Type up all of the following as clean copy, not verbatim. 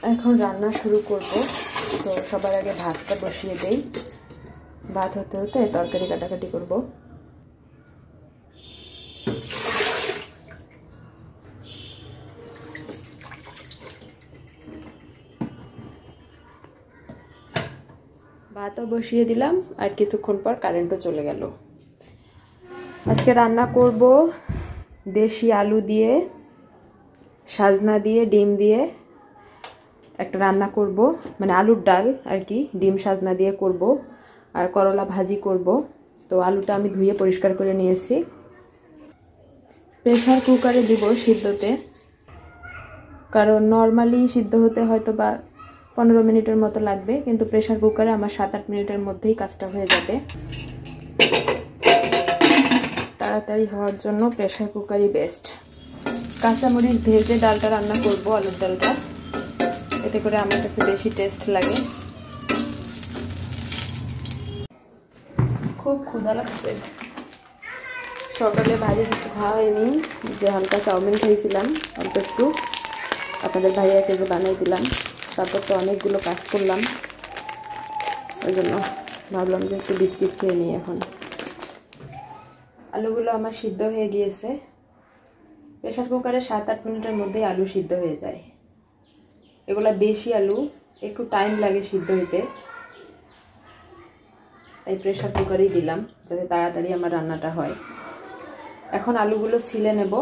এখন রান্না শুরু করব। তো সবার আগে ভাতটা বসিয়ে দেই। ভাত হতে হতে তরকারি কাটাকাটি করব। ভাতও বসিয়ে দিলাম, আর কিছুক্ষণ পর কারেন্টও চলে গেল। আজকে রান্না করব দেশি আলু দিয়ে, সাজনা দিয়ে, ডিম দিয়ে একটা রান্না করব, মানে আলুর ডাল আর কি, ডিম সাজনা দিয়ে করব, আর করলা ভাজি করব। তো আলুটা আমি ধুয়ে পরিষ্কার করে নিয়েছি। প্রেসার কুকারে দিব সিদ্ধতে, কারণ নর্মালি সিদ্ধ হতে হয়তো বা 15 মিনিটের মতো লাগবে, কিন্তু প্রেসার কুকারে আমার 7-8 মিনিটের মধ্যেই কাজটা হয়ে যাবে। তাড়াতাড়ি হওয়ার জন্য প্রেসার কুকারই বেস্ট। কাঁচামরিচ ভেজে ডালটা রান্না করব, আলুর ডালটা, এতে করে আমার কাছে বেশি টেস্ট লাগে। খুব ক্ষুধা লাগছে। সকালে ভাজি কিছু খাওয়া হয়নি, যে হালকা চাউমিন খেয়েছিলাম অল্প একটু, আপনাদের ভাইয়াকে যে বানিয়ে দিলাম। তারপর তো অনেকগুলো কাজ করলাম, ওই জন্য ভাবলাম যে একটু বিস্কিট খেয়ে নিই এখন। আলুগুলো আমার সিদ্ধ হয়ে গিয়েছে। প্রেসার কুকারে 7-8 মিনিটের মধ্যেই আলু সিদ্ধ হয়ে যায়। এগুলো দেশি আলু, একটু টাইম লাগে সিদ্ধ হইতে, তাই প্রেসার কুকারেই দিলাম যাতে তাড়াতাড়ি আমার রান্নাটা হয়। এখন আলুগুলো ছিলে নেব,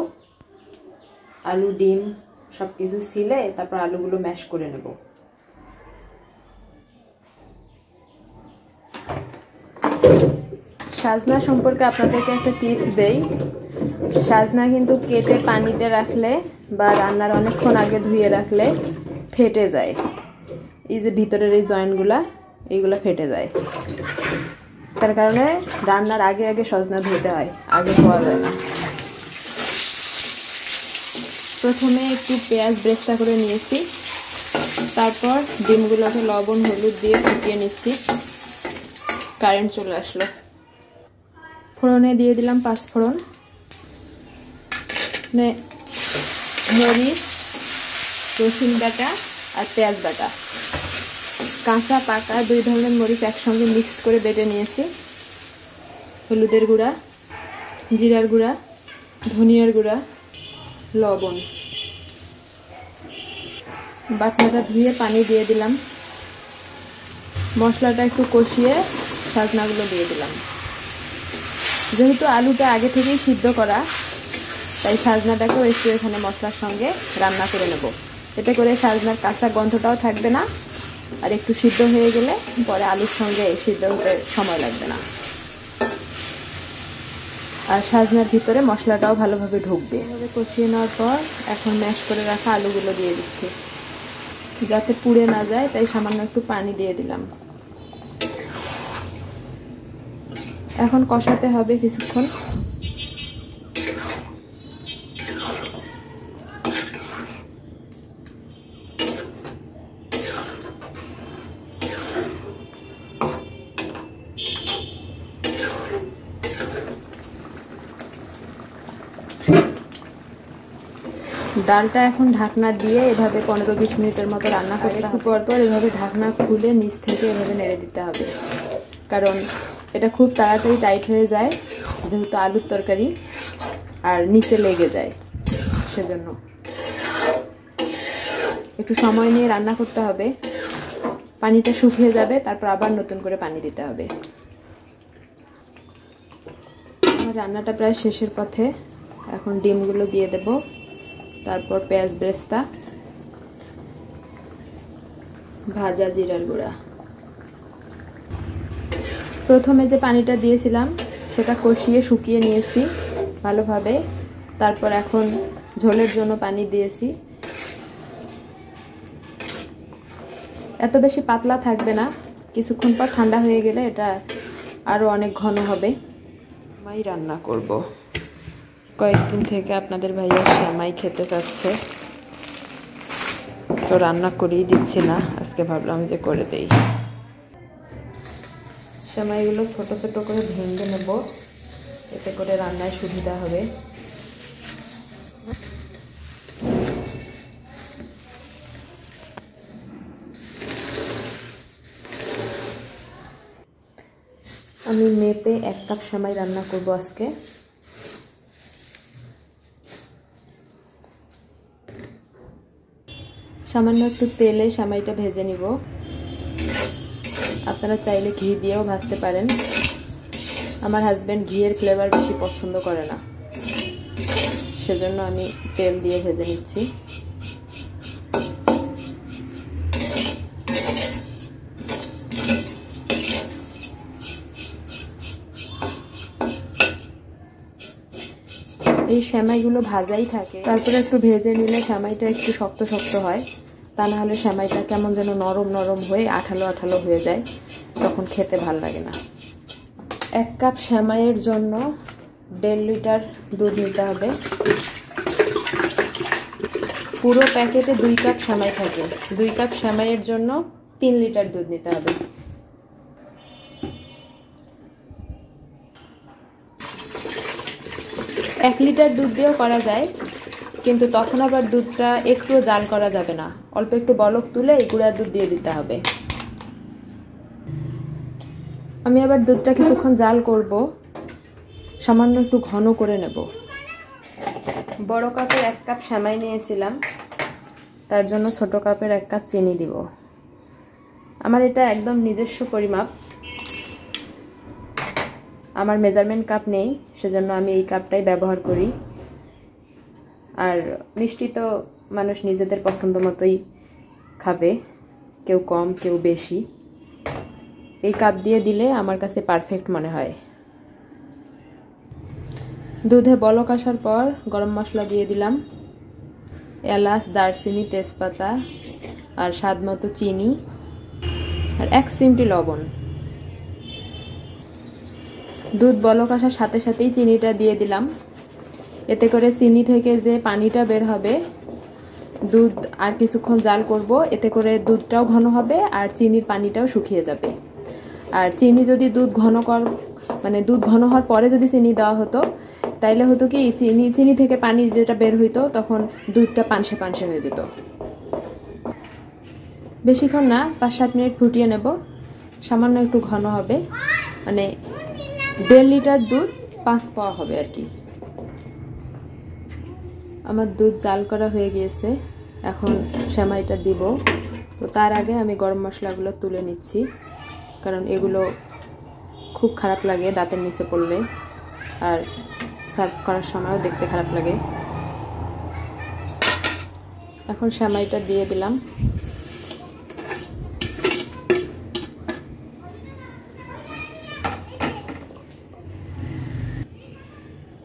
আলু ডিম সব কিছু ছিলে তারপর আলুগুলো ম্যাশ করে নেব। সাজনা সম্পর্কে আপনাদেরকে একটা টিপস দেই। সাজনা কিন্তু কেটে পানিতে রাখলে বা রান্নার অনেকক্ষণ আগে ধুয়ে রাখলে ফেটে যায়। এই যে ভিতরের এই জয়েন্টগুলা, এইগুলো ফেটে যায়। তার কারণে রান্নার আগে আগে সজনা ধুতে হয়, আগে ধোয়া যায় না। প্রথমে একটু পেঁয়াজ ব্রেস্তা করে নিয়েছি, তারপর ডিমগুলোকে লবণ হলুদ দিয়ে ফুটিয়ে নিচ্ছি। কারেন্ট চলে আসলো। ফোড়নে দিয়ে দিলাম 5 ফোড়ন, মরিচ, রসুন বাটা আর পেঁয়াজ বাটা। কাঁচা পাকা 2 ধরনের মরিচ একসঙ্গে মিক্সড করে বেটে নিয়েছি। হলুদের গুঁড়া, জিরার গুঁড়া, ধনিয়ার গুঁড়া, লবণ। বাটনাটা ধুয়ে পানি দিয়ে দিলাম। মশলাটা একটু কষিয়ে সাজনাগুলো দিয়ে দিলাম। যেহেতু আলুটা আগে থেকেই সিদ্ধ করা, তাই সাজনাটাকেও একটু এখানে মশলার সঙ্গে রান্না করে নেব। এতে করে সাজনার কাঁচা গন্ধটাও থাকবে না, আর একটু সিদ্ধ হয়ে গেলে পরে আলুর সঙ্গে সিদ্ধ হতে সময় লাগবে না, আর সাজনার ভিতরে মশলাটাও ভালোভাবে ঢুকবে। এভাবে কষিয়ে নেওয়ার পর এখন ম্যাশ করে রাখা আলুগুলো দিয়ে দিচ্ছি, যাতে পুড়ে না যায়, তাই সামান্য একটু পানি দিয়ে দিলাম। এখন কষাতে হবে কিছুক্ষণ। ডালটা এখন ঢাকনা দিয়ে এভাবে 15-20 মিনিটের মতো রান্না করতে হবে। পরপর এভাবে ঢাকনা খুলে নিচ থেকে এভাবে নেড়ে দিতে হবে, কারণ এটা খুব তাড়াতাড়ি টাইট হয়ে যায় যেহেতু আলুর তরকারি, আর নিচে লেগে যায়, সেজন্য একটু সময় নিয়ে রান্না করতে হবে। পানিটা শুকিয়ে যাবে, তারপর আবার নতুন করে পানি দিতে হবে। আমার রান্নাটা প্রায় শেষের পথে। এখন ডিমগুলো দিয়ে দেব, তারপর পেঁয়াজ ব্রেস্তা, ভাজা জিরার গুঁড়া। প্রথমে যে পানিটা দিয়েছিলাম সেটা কষিয়ে শুকিয়ে নিয়েছি ভালোভাবে, তারপর এখন ঝোলের জন্য পানি দিয়েছি। এত বেশি পাতলা থাকবে না, কিছুক্ষণ পর ঠান্ডা হয়ে গেলে এটা আরও অনেক ঘন হবে। আমি রান্না করব। কয়েকদিন থেকে আপনাদের ভাইয়া সেমাই খেতে চাচ্ছে, তো রান্না করেই দিচ্ছি না, আজকে ভাবলাম যে করে দেই। সেমাইগুলো ছোট ছোট করে ভেঙে নেব, এতে করে রান্নায় সুবিধা হবে। আমি মেপে 1 কাপ সেমাই রান্না করব আজকে। সামান্য একটু তেলে সেমাইটা ভেজে নিব। আপনারা চাইলে ঘি দিয়েও ভাজতে পারেন। আমার হাজবেন্ড ঘিয়ের ফ্লেভার বেশি পছন্দ করে না, সেজন্য আমি তেল দিয়ে ভেজে নিচ্ছি। এই সেমাইগুলো ভাজাই থাকে, তারপরে একটু ভেজে নিলে সেমাইটা একটু শক্ত শক্ত হয়, তা না হলে সেমাইটা কেমন যেন নরম নরম হয়ে আঠালো আঠালো হয়ে যায়, তখন খেতে ভালো লাগে না। 1 কাপ সেমাইয়ের জন্য 1.5 লিটার দুধ নিতে হবে। পুরো প্যাকেটে 2 কাপ সেমাই থাকে, 2 কাপ সেমাইয়ের জন্য 3 লিটার দুধ নিতে হবে। এক লিটার দুধ দিয়েও করা যায়, কিন্তু তখন আবার দুধটা একটুও জাল করা যাবে না, অল্প একটু বলক তুলে এই গুঁড়া দুধ দিয়ে দিতে হবে। আমি আবার দুধটা কিছুক্ষণ জাল করব, সামান্য একটু ঘন করে নেব। বড় কাপের 1 কাপ সেমাই নিয়েছিলাম, তার জন্য ছোট কাপের 1 কাপ চিনি দিব। আমার এটা একদম নিজস্ব পরিমাপ, আমার মেজারমেন্ট কাপ নেই, সেজন্য আমি এই কাপটাই ব্যবহার করি। আর মিষ্টি তো মানুষ নিজেদের পছন্দ মতোই খাবে, কেউ কম কেউ বেশি। এই কাপ দিয়ে দিলে আমার কাছে পারফেক্ট মনে হয়। দুধে বলক আসার পর গরম মশলা দিয়ে দিলাম, এলাচ, দারচিনি, তেজপাতা আর স্বাদ মতো চিনি আর 1 চিমটি লবণ। দুধ বলক আসার সাথে সাথেই চিনিটা দিয়ে দিলাম, এতে করে চিনি থেকে যে পানিটা বের হবে, দুধ আর কিছুক্ষণ জাল করব, এতে করে দুধটাও ঘন হবে আর চিনির পানিটাও শুকিয়ে যাবে। আর চিনি যদি দুধ ঘন হওয়ার পরে যদি চিনি দেওয়া হতো, তাইলে হতো কি চিনি থেকে পানি যেটা বের হইতো, তখন দুধটা পানসে পানসে হয়ে যেত। বেশিক্ষণ না, 5-7 মিনিট ফুটিয়ে নেব, সামান্য একটু ঘন হবে, মানে 1.5 লিটার দুধ 5 পাওয়া হবে আর কি। আমার দুধ জাল করা হয়ে গিয়েছে, এখন সেমাইটা দিব। তো তার আগে আমি গরম মশলাগুলো তুলে নিচ্ছি, কারণ এগুলো খুব খারাপ লাগে দাঁতের নিচে পড়লে, আর সার্ভ করার সময়ও দেখতে খারাপ লাগে। এখন সেমাইটা দিয়ে দিলাম।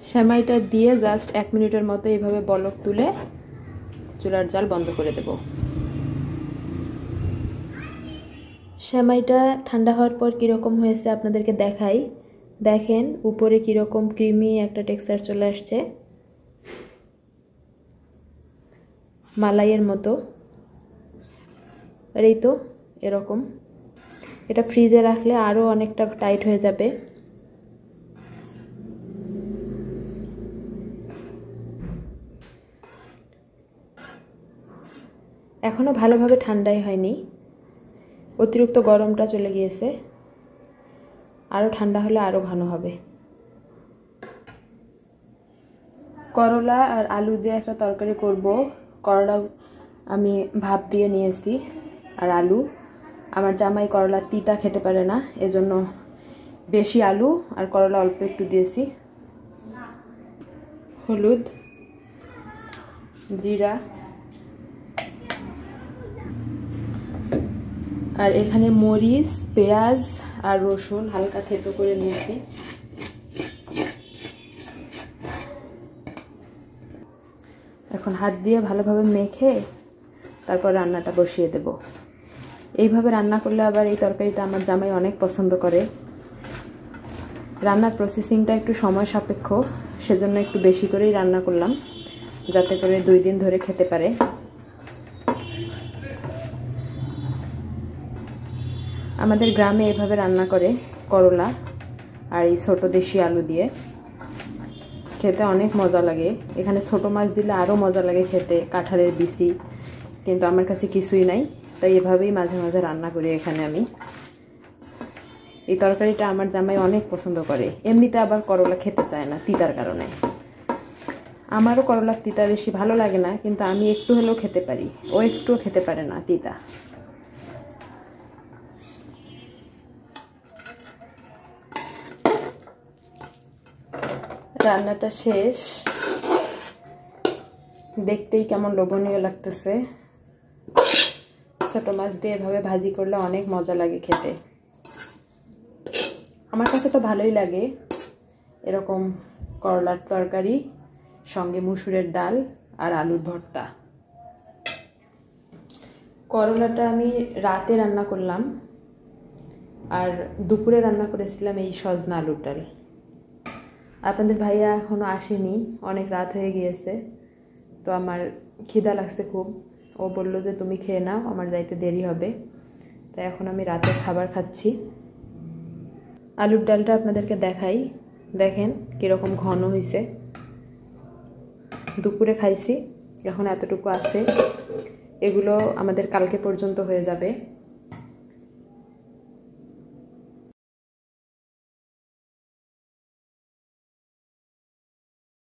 সেমাইটা দিয়ে জাস্ট 1 মিনিটের মতো এইভাবে বলক তুলে চুলার জাল বন্ধ করে দেব। সেমাইটা ঠান্ডা হওয়ার পর কীরকম হয়েছে আপনাদেরকে দেখাই। দেখেন উপরে কীরকম ক্রিমি একটা টেক্সচার চলে আসছে, মালাইয়ের মতো। আর এই তো এরকম, এটা ফ্রিজে রাখলে আরও অনেকটা টাইট হয়ে যাবে। এখনও ভালোভাবে ঠান্ডাই হয়নি, অতিরিক্ত গরমটা চলে গিয়েছে, আরও ঠান্ডা হলে আরও ঘন হবে। করলা আর আলু দিয়ে একটা তরকারি করব। করলা আমি ভাপ দিয়ে নিয়েছি, আর আলু, আমার জামাই করলা তিতা খেতে পারে না, এজন্য বেশি আলু আর করলা অল্প একটু দিয়েছি। হলুদ, জিরা, আর এখানে মরিচ, পেঁয়াজ আর রসুন হালকা থেতো করে নিয়েছি। এখন হাত দিয়ে ভালোভাবে মেখে তারপর রান্নাটা বসিয়ে দেব। এইভাবে রান্না করলে আবার এই তরকারিটা আমার জামাই অনেক পছন্দ করে। রান্নার প্রসেসিংটা একটু সময় সাপেক্ষ, সেজন্য একটু বেশি করেই রান্না করলাম, যাতে করে 2 দিন ধরে খেতে পারে। আমাদের গ্রামে এভাবে রান্না করে করলা আর এই ছোট দেশি আলু দিয়ে, খেতে অনেক মজা লাগে। এখানে ছোট মাছ দিলে আরও মজা লাগে খেতে, কাঁঠালের বিচি, কিন্তু আমার কাছে কিছুই নাই, তাই এভাবেই মাঝে মাঝে রান্না করি এখানে আমি। এই তরকারিটা আমার জামাই অনেক পছন্দ করে। এমনিতে আবার করলা খেতে চায় না তিতার কারণে। আমারও করলার তিতা বেশি ভালো লাগে না, কিন্তু আমি একটু হলেও খেতে পারি, ও একটুও খেতে পারে না তিতা। রান্নাটা শেষ, দেখতেই কেমন লোভনীয় লাগতেছে। ছোট মাছ দিয়ে এভাবে ভাজি করলে অনেক মজা লাগে খেতে। আমার কাছে তো ভালোই লাগে এরকম করলার তরকারি, সঙ্গে মুসুরের ডাল আর আলুর ভর্তা। করলাটা আমি রাতে রান্না করলাম, আর দুপুরে রান্না করেছিলাম এই সজনা আলুর ডাল। আপনাদের ভাইয়া এখনও আসেনি, অনেক রাত হয়ে গিয়েছে, তো আমার খিদা লাগছে খুব। ও বলল যে তুমি খেয়ে নাও, আমার যাইতে দেরি হবে। তাই এখন আমি রাতের খাবার খাচ্ছি। আলুর ডালটা আপনাদেরকে দেখাই, দেখেন কীরকম ঘন হয়েছে। দুপুরে খাইছি, এখন এতটুকু আছে, এগুলো আমাদের কালকে পর্যন্ত হয়ে যাবে।